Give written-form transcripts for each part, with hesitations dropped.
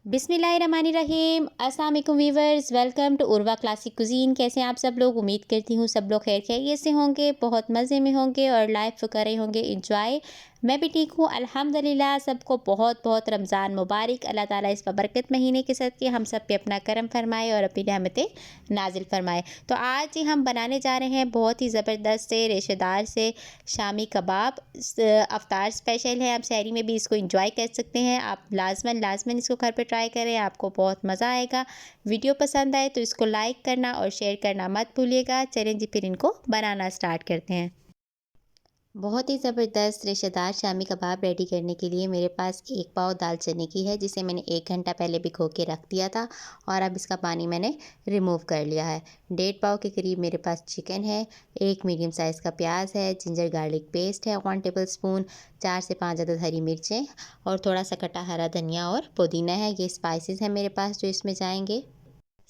बिस्मिल्लाहिर्रहमानिर्रहीम। अस्सलाम वालेकुम viewers, welcome to Urwa classic cuisine. कैसे हैं आप सब लोग? उम्मीद करती हूँ सब लोग खैर खैरियत से होंगे, बहुत मज़े में होंगे और लाइफ कर रहे होंगे इंजॉय। मैं भी ठीक हूँ अल्हम्दुलिल्लाह। सबको बहुत बहुत रमज़ान मुबारक। अल्लाह ताला इस बरकत महीने के सदके हम सब पे अपना करम फरमाए और अपनी रहमतें नाजिल फरमाए। तो आज ही हम बनाने जा रहे हैं बहुत ही ज़बरदस्त से रेशेदार से शामी कबाब। अफ्तार स्पेशल है, आप सहरी में भी इसको इंजॉय कर सकते हैं। आप लाजमन इसको घर पे ट्राई करें, आपको बहुत मज़ा आएगा। वीडियो पसंद आए तो इसको लाइक करना और शेयर करना मत भूलिएगा। चलें जी, फिर इनको बनाना स्टार्ट करते हैं। बहुत ही ज़बरदस्त रेशेदार शामी कबाब रेडी करने के लिए मेरे पास 1 पाव दालचीनी की है, जिसे मैंने 1 घंटा पहले भिगो के रख दिया था और अब इसका पानी मैंने रिमूव कर लिया है। 1.5 पाव के करीब मेरे पास चिकन है, 1 मीडियम साइज़ का प्याज है, जिंजर गार्लिक पेस्ट है 1 टेबल स्पून, 4 से 5 अदद हरी मिर्चें और थोड़ा सा कटा हरा धनिया और पुदीना है। ये स्पाइसेस हैं मेरे पास जो इसमें जाएंगे।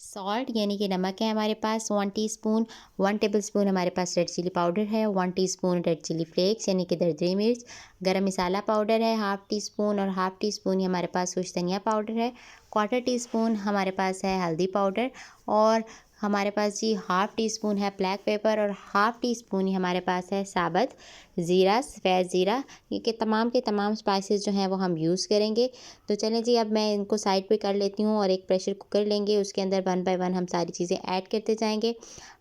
सॉल्ट यानी कि नमक है हमारे पास 1 टीस्पून, 1 टेबलस्पून हमारे पास रेड चिली पाउडर है, 1 टीस्पून रेड चिली फ्लेक्स यानी कि दरदरी मिर्च, गरम मसाला पाउडर है हाफ़ टी स्पून और हाफ़ टी स्पून ही हमारे पास कुछ धनिया पाउडर है, 1/4 टीस्पून हमारे पास है हल्दी पाउडर और हमारे पास जी हाफ़ टी स्पून है ब्लैक पेपर और हाफ़ टी स्पून ही हमारे पास है साबुत ज़ीरा, सफ़ेद ज़ीरा। ये के तमाम स्पाइसेस जो हैं वो हम यूज़ करेंगे। तो चलें जी, अब मैं इनको साइड पे कर लेती हूँ और एक प्रेशर कुकर लेंगे, उसके अंदर 1 बाय 1 हम सारी चीज़ें ऐड करते जाएंगे।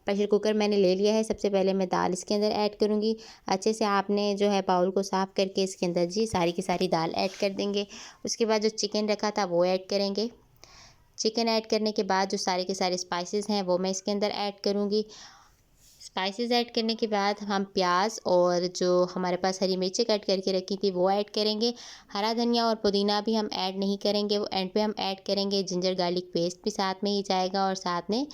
प्रेशर कुकर मैंने ले लिया है। सबसे पहले मैं दाल इसके अंदर ऐड करूँगी। अच्छे से आपने जो है बाउल को साफ़ करके इसके अंदर जी सारी की सारी दाल ऐड कर देंगे। उसके बाद जो चिकन रखा था वो ऐड करेंगे। चिकन ऐड करने के बाद जो सारे के सारे स्पाइसेस हैं वो मैं इसके अंदर ऐड करूँगी। स्पाइसेस ऐड करने के बाद हम प्याज और जो हमारे पास हरी मिर्चें कट करके रखी थी वो ऐड करेंगे। हरा धनिया और पुदीना भी हम ऐड नहीं करेंगे, वो एंड पे हम ऐड करेंगे। जिंजर गार्लिक पेस्ट भी साथ में ही जाएगा और साथ में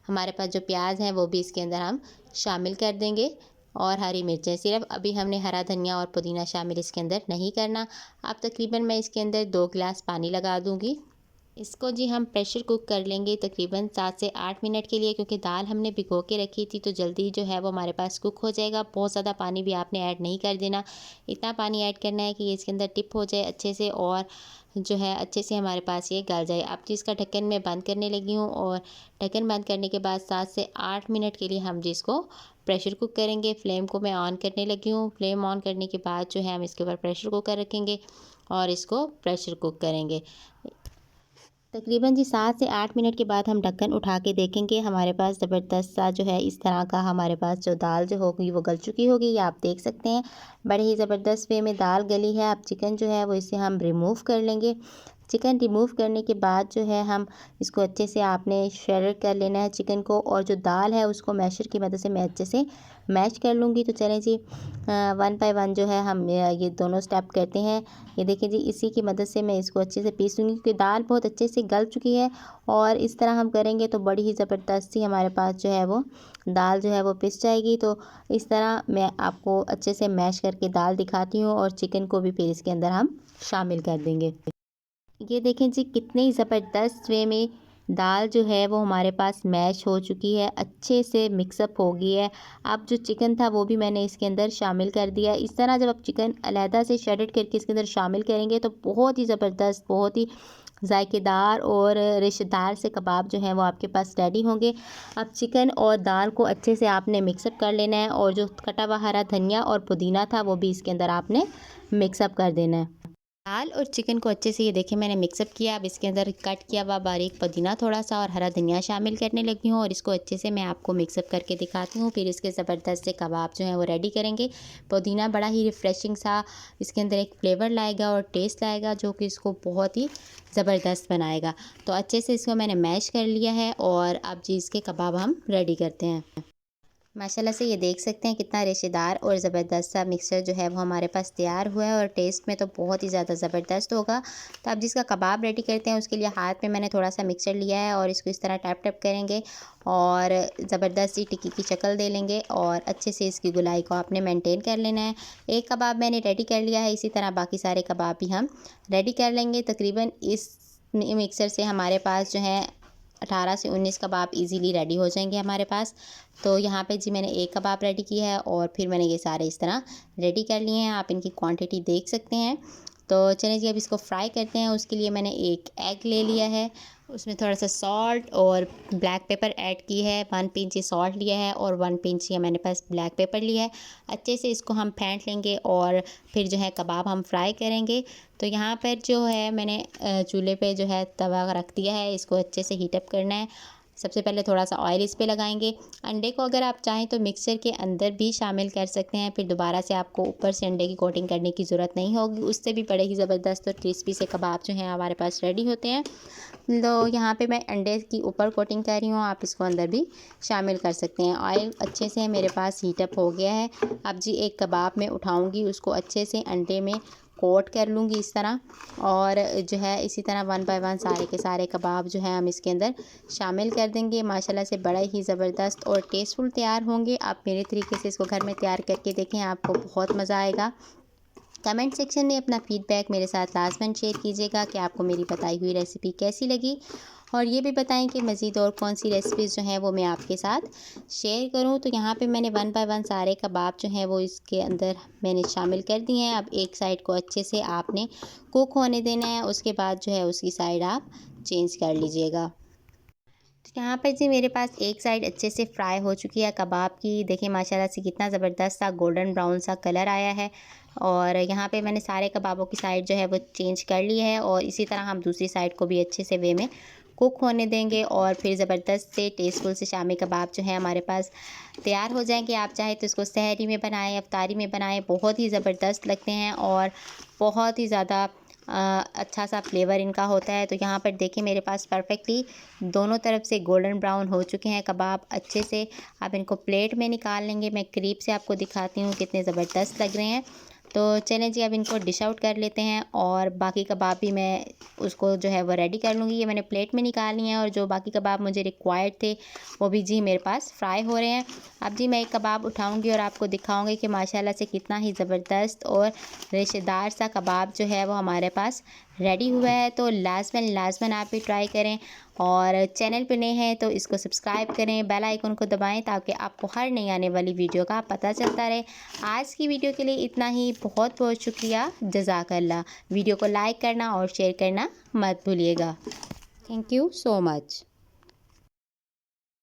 हमारे पास जो प्याज हैं वो भी इसके अंदर हम शामिल कर देंगे और हरी मिर्चें सिर्फ। अभी हमने हरा धनिया और पुदीना शामिल इसके अंदर नहीं करना। अब तकरीबन मैं इसके अंदर 2 गिलास पानी लगा दूँगी। इसको जी हम प्रेशर कुक कर लेंगे तकरीबन 7 से 8 मिनट के लिए, क्योंकि दाल हमने भिगो के रखी थी तो जल्दी जो है वो हमारे पास कुक हो जाएगा। बहुत ज़्यादा पानी भी आपने ऐड नहीं कर देना, इतना पानी ऐड करना है कि ये इसके अंदर टिप हो जाए अच्छे से और जो है अच्छे से हमारे पास ये गल जाए। अब जी इसका ढक्कन मैं बंद करने लगी हूँ और ढक्कन बंद करने के बाद 7 से 8 मिनट के लिए हम जी इसको प्रेशर कुक करेंगे। फ्लेम को मैं ऑन करने लगी हूँ। फ्लेम ऑन करने के बाद जो है हम इसके ऊपर प्रेशर कुकर रखेंगे और इसको प्रेशर कुक करेंगे। तकरीबन जी 7 से 8 मिनट के बाद हम ढक्कन उठा के देखेंगे। हमारे पास ज़बरदस्त सा जो है इस तरह का हमारे पास जो दाल जो होगी वो गल चुकी होगी, ये आप देख सकते हैं। बड़े ही ज़बरदस्त वे में दाल गली है। अब चिकन जो है वो इसे हम रिमूव कर लेंगे। चिकन रिमूव करने के बाद जो है हम इसको अच्छे से आपने श्रेड कर लेना है चिकन को, और जो दाल है उसको मैशर की मदद से मैं अच्छे से मैश कर लूँगी। तो चलें जी 1 बाय 1 जो है हम ये दोनों स्टेप करते हैं। ये देखिए जी, इसी की मदद से मैं इसको अच्छे से पीसूँगी क्योंकि दाल बहुत अच्छे से गल चुकी है और इस तरह हम करेंगे तो बड़ी ही ज़बरदस्त सी हमारे पास जो है वो दाल जो है वो पिस जाएगी। तो इस तरह मैं आपको अच्छे से मैश करके दाल दिखाती हूँ और चिकन को भी फिर इसके अंदर हम शामिल कर देंगे। ये देखें जी, कितनी ज़बरदस्त वे में दाल जो है वो हमारे पास मैश हो चुकी है, अच्छे से मिक्सअप हो गई है। अब जो चिकन था वो भी मैंने इसके अंदर शामिल कर दिया। इस तरह जब आप चिकन अलहदा से श्रेडेड करके इसके अंदर शामिल करेंगे तो बहुत ही ज़बरदस्त, बहुत ही जायकेदार और रेशेदार से कबाब जो हैं वो आपके पास रेडी होंगे। अब चिकन और दाल को अच्छे से आपने मिक्सअप कर लेना है और जो कटा हुआ हरा धनिया और पुदीना था वो भी इसके अंदर आपने मिक्सअप कर देना है। दाल और चिकन को अच्छे से ये देखिए मैंने मिक्सअप किया। अब इसके अंदर कट किया हुआ बारीक पुदीना थोड़ा सा और हरा धनिया शामिल करने लगी हूँ और इसको अच्छे से मैं आपको मिक्सअप करके दिखाती हूँ। फिर इसके ज़बरदस्त से कबाब जो हैं वो रेडी करेंगे। पुदीना बड़ा ही रिफ़्रेशिंग सा इसके अंदर एक फ्लेवर लाएगा और टेस्ट लाएगा जो कि इसको बहुत ही ज़बरदस्त बनाएगा। तो अच्छे से इसको मैंने मैश कर लिया है और अब जी इसके कबाब हम रेडी करते हैं। माशाल्लाह से ये देख सकते हैं कितना रेशेदार और ज़बरदस्त सा मिक्सचर जो है वो हमारे पास तैयार हुआ है और टेस्ट में तो बहुत ही ज़्यादा ज़बरदस्त होगा। तो अब जिसका कबाब रेडी करते हैं उसके लिए हाथ में मैंने थोड़ा सा मिक्सचर लिया है और इसको इस तरह टैप टैप करेंगे और ज़बरदस्त सी टिक्की की शक्ल दे लेंगे और अच्छे से इसकी गुलाई को आपने मेंटेन कर लेना है। एक कबाब मैंने रेडी कर लिया है, इसी तरह बाकी सारे कबाब भी हम रेडी कर लेंगे। तकरीबन इस मिक्सर से हमारे पास जो है 18 से 19 कबाब इजीली रेडी हो जाएंगे हमारे पास। तो यहाँ पे जी मैंने एक कबाब रेडी किया है और फिर मैंने ये सारे इस तरह रेडी कर लिए हैं। आप इनकी क्वांटिटी देख सकते हैं। तो चलिए जी अब इसको फ्राई करते हैं। उसके लिए मैंने एक एग ले लिया है, उसमें थोड़ा सा सॉल्ट और ब्लैक पेपर ऐड की है। 1 पिंच सॉल्ट लिया है और 1 पिंच ये मैंने पास ब्लैक पेपर लिया है। अच्छे से इसको हम फेंट लेंगे और फिर जो है कबाब हम फ्राई करेंगे। तो यहाँ पर जो है मैंने चूल्हे पे जो है तवा रख दिया है, इसको अच्छे से हीटअप करना है। सबसे पहले थोड़ा सा ऑयल इस पे लगाएंगे। अंडे को अगर आप चाहें तो मिक्सर के अंदर भी शामिल कर सकते हैं, फिर दोबारा से आपको ऊपर से अंडे की कोटिंग करने की ज़रूरत नहीं होगी, उससे भी बड़े ही ज़बरदस्त और क्रिस्पी से कबाब जो हैं हमारे पास रेडी होते हैं। तो यहाँ पे मैं अंडे की ऊपर कोटिंग कर रही हूँ, आप इसको अंदर भी शामिल कर सकते हैं। ऑयल अच्छे से मेरे पास हीटअप हो गया है। अब जी एक कबाब में उठाऊँगी, उसको अच्छे से अंडे में कोट कर लूँगी इस तरह, और जो है इसी तरह 1 बाय 1 सारे के सारे कबाब जो है हम इसके अंदर शामिल कर देंगे। माशाल्लाह से बड़ा ही ज़बरदस्त और टेस्टफुल तैयार होंगे। आप मेरे तरीके से इसको घर में तैयार करके देखें, आपको बहुत मज़ा आएगा। कमेंट सेक्शन में अपना फ़ीडबैक मेरे साथ लाज़मन शेयर कीजिएगा कि आपको मेरी बताई हुई रेसिपी कैसी लगी, और ये भी बताएं कि मज़ीद और कौन सी रेसिपीज़ जो हैं वो मैं आपके साथ शेयर करूं। तो यहाँ पे मैंने 1 बाय 1 सारे कबाब जो हैं वो इसके अंदर मैंने शामिल कर दिए हैं। अब एक साइड को अच्छे से आपने कुक होने देना है, उसके बाद जो है उसकी साइड आप चेंज कर लीजिएगा। तो यहाँ पर जी मेरे पास एक साइड अच्छे से फ्राई हो चुकी है कबाब की। देखिए माशाल्लाह से कितना ज़बरदस्त सा गोल्डन ब्राउन सा कलर आया है। और यहाँ पे मैंने सारे कबाबों की साइड जो है वो चेंज कर ली है, और इसी तरह हम दूसरी साइड को भी अच्छे से वे में कुक होने देंगे, और फिर ज़बरदस्त से टेस्टफुल से शामी कबाब जो है हमारे पास तैयार हो जाएंगे। आप चाहे तो इसको सहरी में बनाएं, अफ्तारी में बनाएं, बहुत ही ज़बरदस्त लगते हैं और बहुत ही ज़्यादा अच्छा सा फ्लेवर इनका होता है। तो यहाँ पर देखिए मेरे पास परफेक्टली दोनों तरफ से गोल्डन ब्राउन हो चुके हैं कबाब अच्छे से। आप इनको प्लेट में निकाल लेंगे। मैं करीब से आपको दिखाती हूँ कितने ज़बरदस्त लग रहे हैं। तो चलें जी अब इनको डिश आउट कर लेते हैं, और बाकी कबाब भी मैं उसको जो है वो रेडी कर लूँगी। ये मैंने प्लेट में निकाल लिए हैं, और जो बाकी कबाब मुझे रिक्वायर्ड थे वो भी जी मेरे पास फ्राई हो रहे हैं। अब जी मैं एक कबाब उठाऊँगी और आपको दिखाऊँगी कि माशाल्लाह से कितना ही ज़बरदस्त और रेशेदार सा कबाब जो है वो हमारे पास रेडी हुआ है। तो लाजमन आप भी ट्राई करें, और चैनल पे नए हैं तो इसको सब्सक्राइब करें, बेल आइकन को दबाएं ताकि आपको हर नई आने वाली वीडियो का पता चलता रहे। आज की वीडियो के लिए इतना ही। बहुत बहुत शुक्रिया। जज़ाकल्लाह। वीडियो को लाइक करना और शेयर करना मत भूलिएगा। Thank you so much.